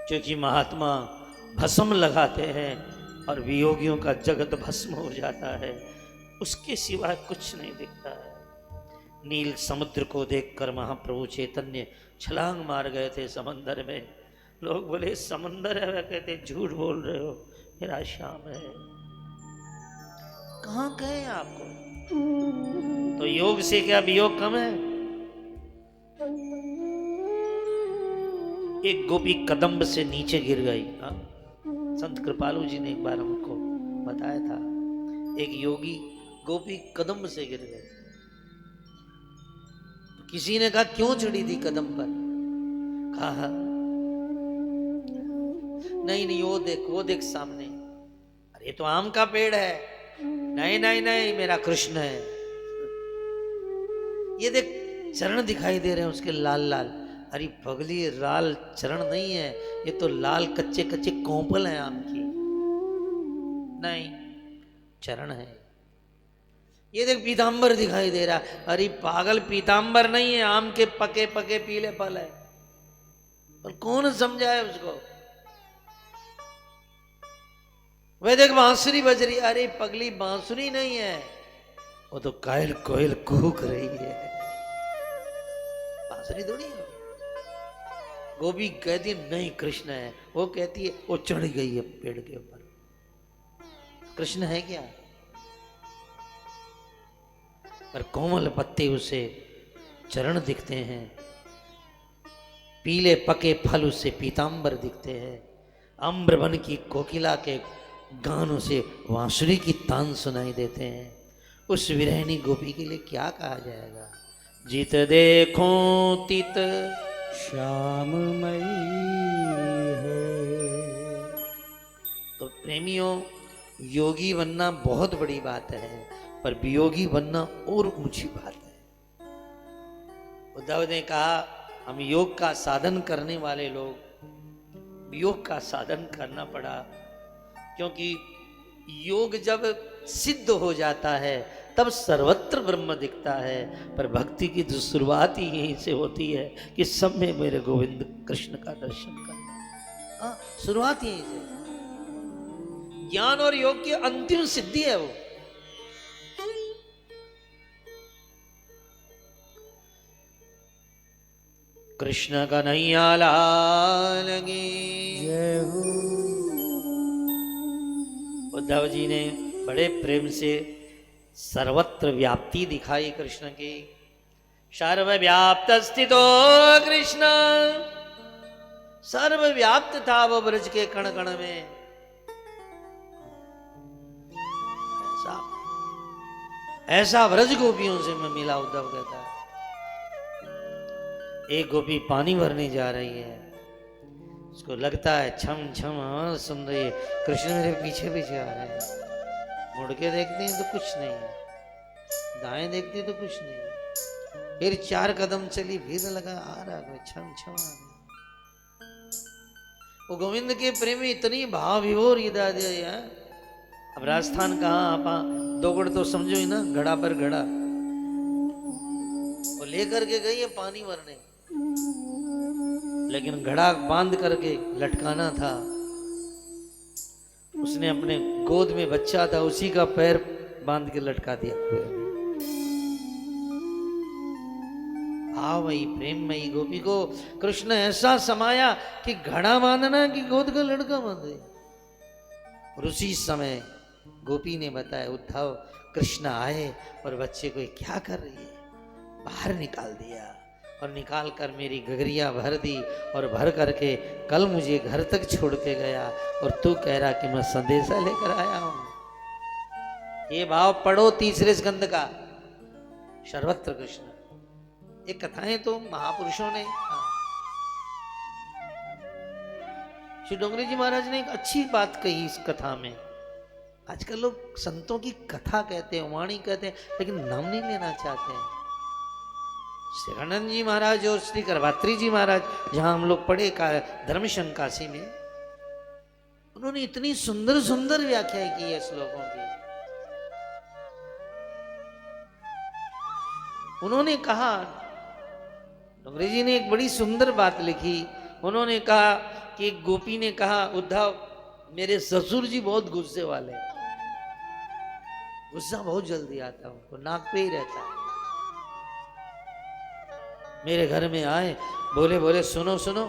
क्योंकि महात्मा भस्म लगाते हैं और वियोगियों का जगत भस्म हो जाता है, उसके सिवाय कुछ नहीं दिखता है। नील समुद्र को देखकर महाप्रभु चैतन्य छलांग मार गए थे समंदर में। लोग बोले समंदर है, वह कहते झूठ बोल रहे हो, मेरा श्याम है। कहाँ गए आपको? तो योग से क्या वियोग कम है? एक गोपी कदम्ब से नीचे गिर गई। संत कृपालु जी ने एक बार हमको बताया था, एक योगी गोपी कदम्ब से गिर गए। तो किसी ने कहा क्यों चढ़ी थी कदम पर? कहा नहीं नहीं, वो देख सामने, अरे तो आम का पेड़ है। नहीं नहीं नहीं, मेरा कृष्ण है। ये देख चरण दिखाई दे रहे हैं उसके लाल लाल। अरे पगली, लाल चरण नहीं है, ये तो लाल कच्चे कच्चे कोंपल है आम की। नहीं, चरण है। ये देख पीतांबर दिखाई दे रहा। अरे पागल, पीतांबर नहीं है, आम के पके पके पीले फल है। पर कौन समझाए उसको? वे देख बांसुरी बज रही। अरे पगली, बांसुरी नहीं है, वो तो कायल कोयल कूक रही है, बांसुरी थोड़ी है। गोपी कहती है नहीं कृष्ण है। वो कहती है वो चढ़ गई है पेड़ के ऊपर। कृष्ण है क्या? पर कोमल पत्ते उसे चरण दिखते हैं, पीले पके फल उससे पीतांबर दिखते हैं, अम्रवन की कोकिला के गानों से बांसुरी की तान सुनाई देते हैं। उस विरहनी गोपी के लिए क्या कहा जाएगा? जित देखो तित श्याममयी है। तो प्रेमियों, योगी बनना बहुत बड़ी बात है, पर वियोगी बनना और ऊंची बात है। उद्धव ने कहा हम योग का साधन करने वाले लोग वियोग का साधन करना पड़ा, क्योंकि योग जब सिद्ध हो जाता है तब सर्वत्र ब्रह्म दिखता है। पर भक्ति की जो शुरुआत ही यहीं से होती है कि सब में मेरे गोविंद कृष्ण का दर्शन करना। शुरुआत यहीं से। ज्ञान और योग की अंतिम सिद्धि है वो। कृष्ण कन्हैया लाल की जय हो। उद्धव जी ने बड़े प्रेम से सर्वत्र व्याप्ति दिखाई कृष्ण की। सर्वव्याप्त स्थितो कृष्ण, सर्वव्याप्त था वो ब्रज के कण कण में। ऐसा ऐसा व्रज गोपियों से मैं मिला, उद्धव कहता है। एक गोपी पानी भरने जा रही है, उसको लगता है छम छम आवाज सुन रही है, कृष्ण मेरे पीछे पीछे आ रहे हैं। मुड़ के देखती है तो कुछ नहीं है, दाएं देखती तो कुछ नहीं है। फिर 4 कदम चली, फिर लगा आ रहा है, छम छम आ रहा। वो गोविंद के प्रेमी इतनी भाव विभोर हृदय है। अब राजस्थान कहाँ आप दोगड़ तो समझो ही ना, घड़ा पर घड़ा वो लेकर के गई है पानी भरने, लेकिन घड़ा बांध करके लटकाना था। उसने अपने गोद में बच्चा था, उसी का पैर बांध के लटका दिया। भावमयी प्रेममयी गोपी को कृष्ण ऐसा समाया कि घड़ा बांधना कि गोद का लड़का बांधे। और उसी समय गोपी ने बताया उद्धव कृष्ण आए और बच्चे को क्या कर रही है? बाहर निकाल दिया और निकाल कर मेरी गगरिया भर दी और भर करके कल मुझे घर तक छोड़ के गया, और तू कह रहा कि मैं संदेशा लेकर आया हूं। ये भाव पढ़ो 3 स्कंद का, सर्वत्र कृष्ण। ये कथाएं तो महापुरुषों ने, श्री डोंगरी जी महाराज ने एक अच्छी बात कही इस कथा में। आजकल लोग संतों की कथा कहते हैं, वाणी कहते हैं, लेकिन नाम नहीं लेना चाहते हैं। श्रीकानंद जी महाराज और श्री करवात्री जी महाराज, जहां हम लोग पढ़े धर्मशंग काशी में, उन्होंने इतनी सुंदर सुंदर व्याख्या की है श्लोकों की। उन्होंने कहा, डोंगरी जी ने एक बड़ी सुंदर बात लिखी। उन्होंने कहा कि एक गोपी ने कहा, उद्धव मेरे ससुर जी बहुत गुस्से वाले हैं, गुस्सा बहुत जल्दी आता है उनको, नाक पे ही रहता है। मेरे घर में आए, बोले सुनो सुनो,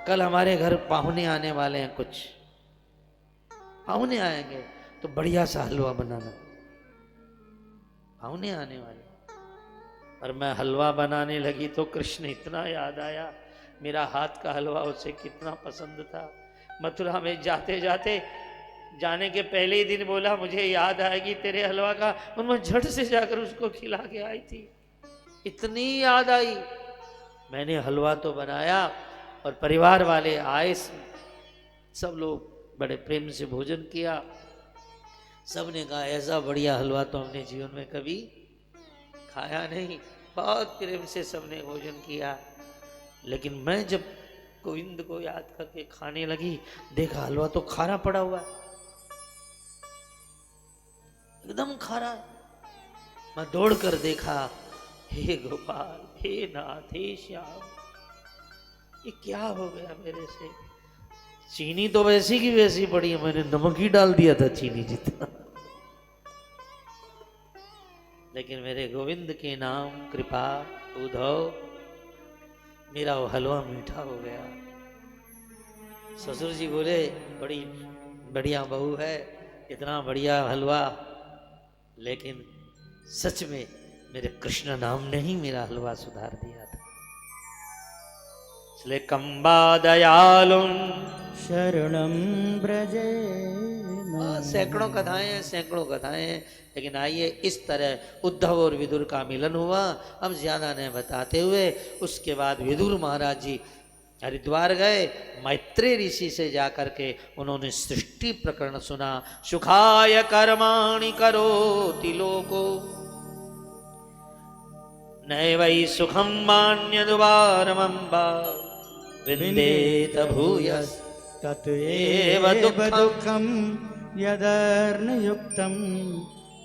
कल हमारे घर पाहुने आने वाले हैं, कुछ पाहुने आएंगे तो बढ़िया सा हलवा बनाना, पाहुने आने वाले। और मैं हलवा बनाने लगी तो कृष्ण इतना याद आया, मेरा हाथ का हलवा उसे कितना पसंद था। मथुरा में जाते जाते जाने के पहले ही दिन बोला, मुझे याद आएगी तेरे हलवा का, और मैं झट से जाकर उसको खिला के आई थी। इतनी याद आई, मैंने हलवा तो बनाया और परिवार वाले आए, सब लोग बड़े प्रेम से भोजन किया। सबने कहा ऐसा बढ़िया हलवा तो हमने जीवन में कभी खाया नहीं। बहुत प्रेम से सबने भोजन किया। लेकिन मैं जब गोविंद को याद करके खाने लगी, देखा हलवा तो खारा पड़ा हुआ है, एकदम खारा। मैं दौड़ कर देखा, हे गोपाल, हे नाथ, हे श्याम, ये क्या हो गया मेरे से? चीनी तो वैसी की वैसी पड़ी है, मैंने नमक ही डाल दिया था चीनी जितना। लेकिन मेरे गोविंद के नाम कृपा उद्धव, मेरा वो हलवा मीठा हो गया। ससुर जी बोले, बड़ी बढ़िया बहू है, इतना बढ़िया हलवा, लेकिन सच में मेरे कृष्ण नाम ने ही मेरा हलवा सुधार दिया था। इसलिए कंबा दयालुम शरणं ब्रजे। सैकड़ों कथाएं हैं, सैकड़ों कथाएं हैं, लेकिन आइए इस तरह उद्धव और विदुर का मिलन हुआ। अब ज्यादा नहीं बताते हुए, उसके बाद विदुर महाराज जी हरिद्वार गए, मैत्रेय ऋषि से जाकर के उन्होंने सृष्टि प्रकरण सुना। सुखाय कर्माणि करोति लोको नैवै सुखं मान्यद्वारमम्बा विन्देत भूयस् तत्एव दुःखं यदर्नयुक्तं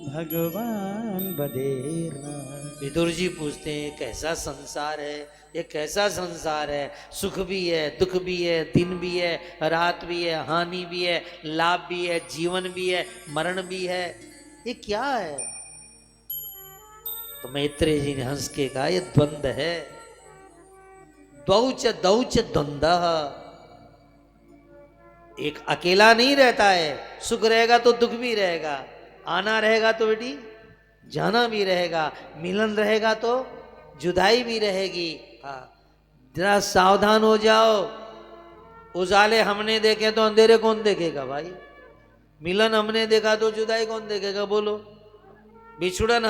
भगवान बदेर्ना। विदुर जी पूछते हैं, कैसा संसार है ये, कैसा संसार है? सुख भी है, दुख भी है, दिन भी है, रात भी है, हानि भी है, लाभ भी है, जीवन भी है, मरण भी है, ये क्या है? तो मैत्रेय जी ने हंस के कहा, ये द्वंद्व है। द्वौच दौच द्वंद्व, एक अकेला नहीं रहता है। सुख रहेगा तो दुख भी रहेगा, आना रहेगा तो बेटी जाना भी रहेगा, मिलन रहेगा तो जुदाई भी रहेगी। हाँ, जरा सावधान हो जाओ, उजाले हमने देखे तो अंधेरे कौन देखेगा भाई? मिलन हमने देखा तो जुदाई कौन देखेगा बोलो? बिछुड़न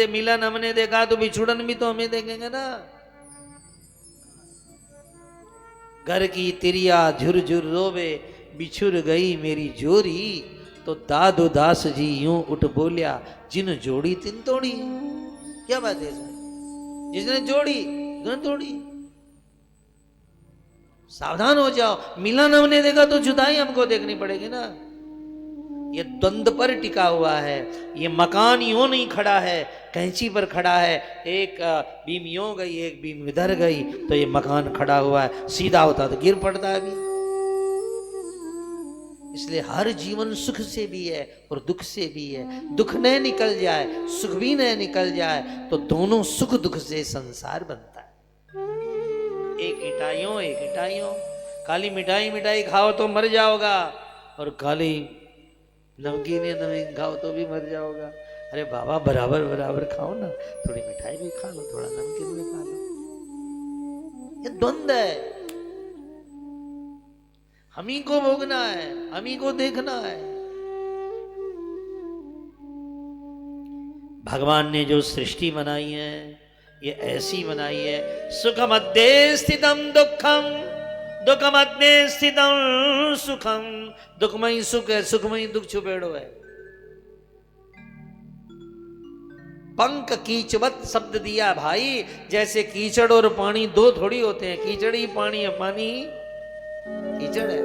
मिलन हमने देखा तो बिछुड़न भी तो हमें देखेंगे ना। घर की तिरिया झुरझुर रोवे, बिछुर गई मेरी जोरी, तो दादो दास जी यूं उठ बोलिया, जिन जोड़ी तिन तोड़ी। क्या बात है इसमें? जिसने जोड़ी उसने तोड़ी। सावधान हो जाओ, मिलन हमने देखा तो जुदाई हमको देखनी पड़ेगी ना। ये द्वंद्व पर टिका हुआ है, ये मकान यूं नहीं खड़ा है, कैंची पर खड़ा है। एक बीम यूं गई, एक बीम इधर गई, तो ये मकान खड़ा हुआ है। सीधा होता तो गिर पड़ता है अभी। इसलिए हर जीवन सुख से भी है और दुख से भी है। दुख न निकल जाए, सुख भी न निकल जाए, तो दोनों सुख दुख से संसार बनता है। एक मिठाइयों खाली मिठाई खाओ तो मर जाओगा, और खाली नमकीन खाओ तो भी मर जाओगा। अरे बाबा, बराबर खाओ ना, थोड़ी मिठाई भी खा लो, थोड़ा नमकीन भी खा लो। ये द्वंद्व है, हम ही को भोगना है, हम ही को देखना है। भगवान ने जो सृष्टि बनाई है, ये ऐसी बनाई है, सुख मध्य स्थितम दुखम, दुख मध्य स्थितम सुखम। दुखमयी सुख है, सुखमयी दुख छुपेड़ो है। पंक कीचवत शब्द दिया भाई, जैसे कीचड़ और पानी दो थोड़ी होते हैं। कीचड़ ही पानी है, पानी ही कीचड़ है।